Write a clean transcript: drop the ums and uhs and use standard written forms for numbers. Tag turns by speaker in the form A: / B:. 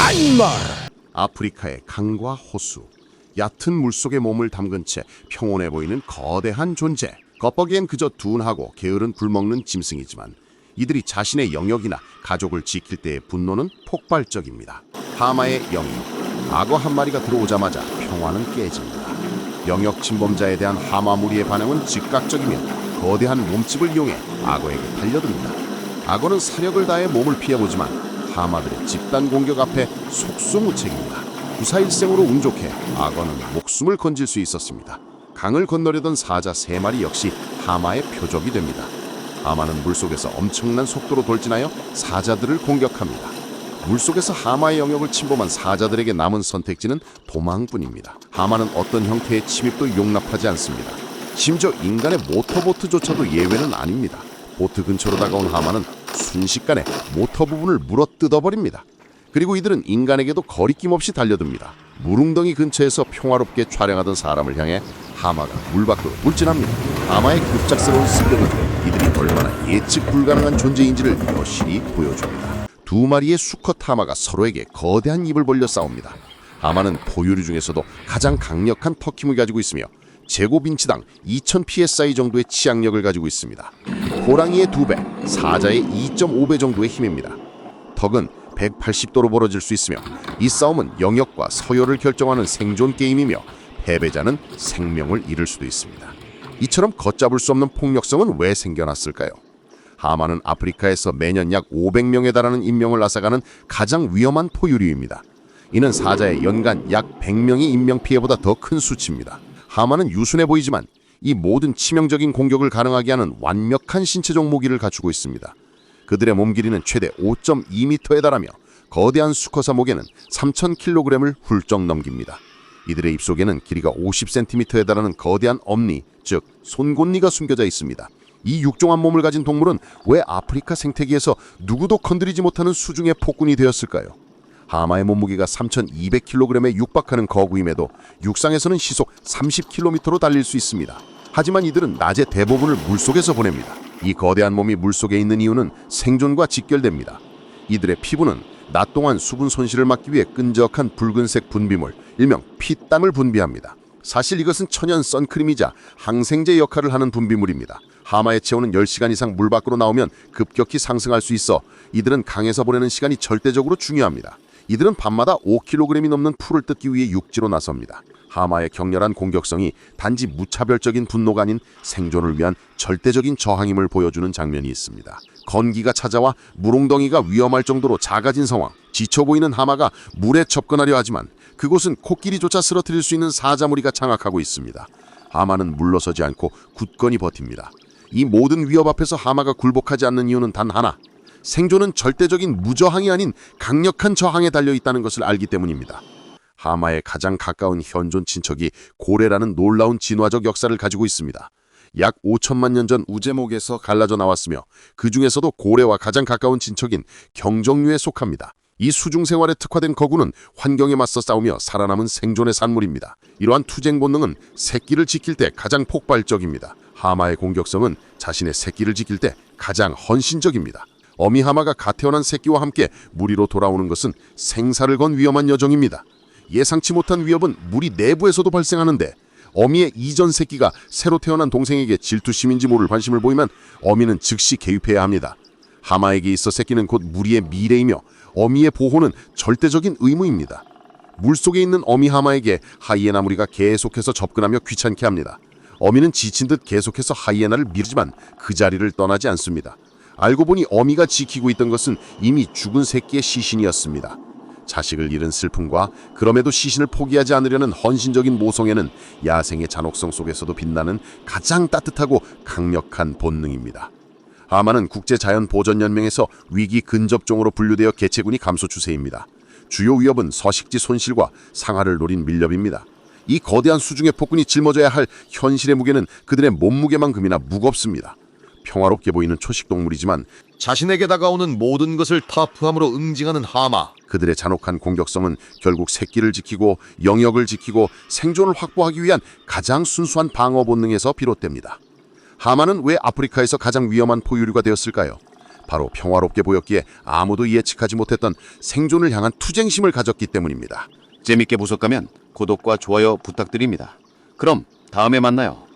A: 마인마르.
B: 아프리카의 강과 호수, 얕은 물속에 몸을 담근 채 평온해 보이는 거대한 존재. 겉보기엔 그저 둔하고 게으른 굴먹는 짐승이지만 이들이 자신의 영역이나 가족을 지킬 때의 분노는 폭발적입니다. 하마의 영역, 악어 한 마리가 들어오자마자 평화는 깨집니다. 영역 침범자에 대한 하마 무리의 반응은 즉각적이며 거대한 몸집을 이용해 악어에게 달려듭니다. 악어는 사력을 다해 몸을 피해보지만 하마들의 집단 공격 앞에 속수무책입니다. 구사일생으로 운 좋게 악어는 목숨을 건질 수 있었습니다. 강을 건너려던 사자 3마리 역시 하마의 표적이 됩니다. 하마는 물속에서 엄청난 속도로 돌진하여 사자들을 공격합니다. 물속에서 하마의 영역을 침범한 사자들에게 남은 선택지는 도망뿐입니다. 하마는 어떤 형태의 침입도 용납하지 않습니다. 심지어 인간의 모터보트조차도 예외는 아닙니다. 보트 근처로 다가온 하마는 순식간에 모터 부분을 물어 뜯어버립니다. 그리고 이들은 인간에게도 거리낌 없이 달려듭니다. 물웅덩이 근처에서 평화롭게 촬영하던 사람을 향해 하마가 물 밖으로 돌진합니다. 하마의 급작스러운 습격은 이들이 얼마나 예측 불가능한 존재인지를 여실히 보여줍니다. 두 마리의 수컷 하마가 서로에게 거대한 입을 벌려 싸웁니다. 하마는 포유류 중에서도 가장 강력한 턱힘을 가지고 있으며 제곱인치당 2000 psi 정도의 치악력을 가지고 있습니다. 호랑이의 2배, 사자의 2.5배 정도의 힘입니다. 턱은 180도로 벌어질 수 있으며 이 싸움은 영역과 서열을 결정하는 생존 게임이며 패배자는 생명을 잃을 수도 있습니다. 이처럼 걷잡을 수 없는 폭력성은 왜 생겨났을까요? 하마는 아프리카에서 매년 약 500명에 달하는 인명을 앗아가는 가장 위험한 포유류입니다. 이는 사자의 연간 약 100명의 인명피해보다 더 큰 수치입니다. 하마는 유순해 보이지만 이 모든 치명적인 공격을 가능하게 하는 완벽한 신체적 무기를 갖추고 있습니다. 그들의 몸 길이는 최대 5.2m에 달하며 거대한 수컷의 목에는 3000kg을 훌쩍 넘깁니다. 이들의 입속에는 길이가 50cm에 달하는 거대한 엄니, 즉 손곤니가 숨겨져 있습니다. 이 육종한 몸을 가진 동물은 왜 아프리카 생태계에서 누구도 건드리지 못하는 수중의 폭군이 되었을까요? 하마의 몸무게가 3200kg에 육박하는 거구임에도 육상에서는 시속 30km로 달릴 수 있습니다. 하지만 이들은 낮의 대부분을 물속에서 보냅니다. 이 거대한 몸이 물속에 있는 이유는 생존과 직결됩니다. 이들의 피부는 낮 동안 수분 손실을 막기 위해 끈적한 붉은색 분비물, 일명 피땀을 분비합니다. 사실 이것은 천연 선크림이자 항생제 역할을 하는 분비물입니다. 하마의 체온은 10시간 이상 물 밖으로 나오면 급격히 상승할 수 있어 이들은 강에서 보내는 시간이 절대적으로 중요합니다. 이들은 밤마다 5kg이 넘는 풀을 뜯기 위해 육지로 나섭니다. 하마의 격렬한 공격성이 단지 무차별적인 분노가 아닌 생존을 위한 절대적인 저항임을 보여주는 장면이 있습니다. 건기가 찾아와 물웅덩이가 위험할 정도로 작아진 상황, 지쳐 보이는 하마가 물에 접근하려 하지만 그곳은 코끼리조차 쓰러뜨릴 수 있는 사자무리가 장악하고 있습니다. 하마는 물러서지 않고 굳건히 버팁니다. 이 모든 위협 앞에서 하마가 굴복하지 않는 이유는 단 하나, 생존은 절대적인 무저항이 아닌 강력한 저항에 달려있다는 것을 알기 때문입니다. 하마의 가장 가까운 현존 친척이 고래라는 놀라운 진화적 역사를 가지고 있습니다. 약 5천만 년 전 우제목에서 갈라져 나왔으며 그 중에서도 고래와 가장 가까운 친척인 경정류에 속합니다. 이 수중생활에 특화된 거구는 환경에 맞서 싸우며 살아남은 생존의 산물입니다. 이러한 투쟁 본능은 새끼를 지킬 때 가장 폭발적입니다. 하마의 공격성은 자신의 새끼를 지킬 때 가장 헌신적입니다. 어미 하마가 갓 태어난 새끼와 함께 물 위로 돌아오는 것은 생사를 건 위험한 여정입니다. 예상치 못한 위협은 무리 내부에서도 발생하는데 어미의 이전 새끼가 새로 태어난 동생에게 질투심인지 모를 관심을 보이면 어미는 즉시 개입해야 합니다. 하마에게 있어 새끼는 곧 무리의 미래이며 어미의 보호는 절대적인 의무입니다. 물속에 있는 어미 하마에게 하이에나 무리가 계속해서 접근하며 귀찮게 합니다. 어미는 지친 듯 계속해서 하이에나를 미루지만 그 자리를 떠나지 않습니다. 알고 보니 어미가 지키고 있던 것은 이미 죽은 새끼의 시신이었습니다. 자식을 잃은 슬픔과 그럼에도 시신을 포기하지 않으려는 헌신적인 모성애는 야생의 잔혹성 속에서도 빛나는 가장 따뜻하고 강력한 본능입니다. 하마는 국제자연보전연맹에서 위기 근접종으로 분류되어 개체군이 감소 추세입니다. 주요 위협은 서식지 손실과 상하를 노린 밀렵입니다. 이 거대한 수중의 폭군이 짊어져야 할 현실의 무게는 그들의 몸무게만큼이나 무겁습니다. 평화롭게 보이는 초식동물이지만
C: 자신에게 다가오는 모든 것을 타프함으로 응징하는 하마.
B: 그들의 잔혹한 공격성은 결국 새끼를 지키고 영역을 지키고 생존을 확보하기 위한 가장 순수한 방어 본능에서 비롯됩니다. 하마는 왜 아프리카에서 가장 위험한 포유류가 되었을까요? 바로 평화롭게 보였기에 아무도 예측하지 못했던 생존을 향한 투쟁심을 가졌기 때문입니다.
A: 재밌게 보셨다면 구독과 좋아요 부탁드립니다. 그럼 다음에 만나요.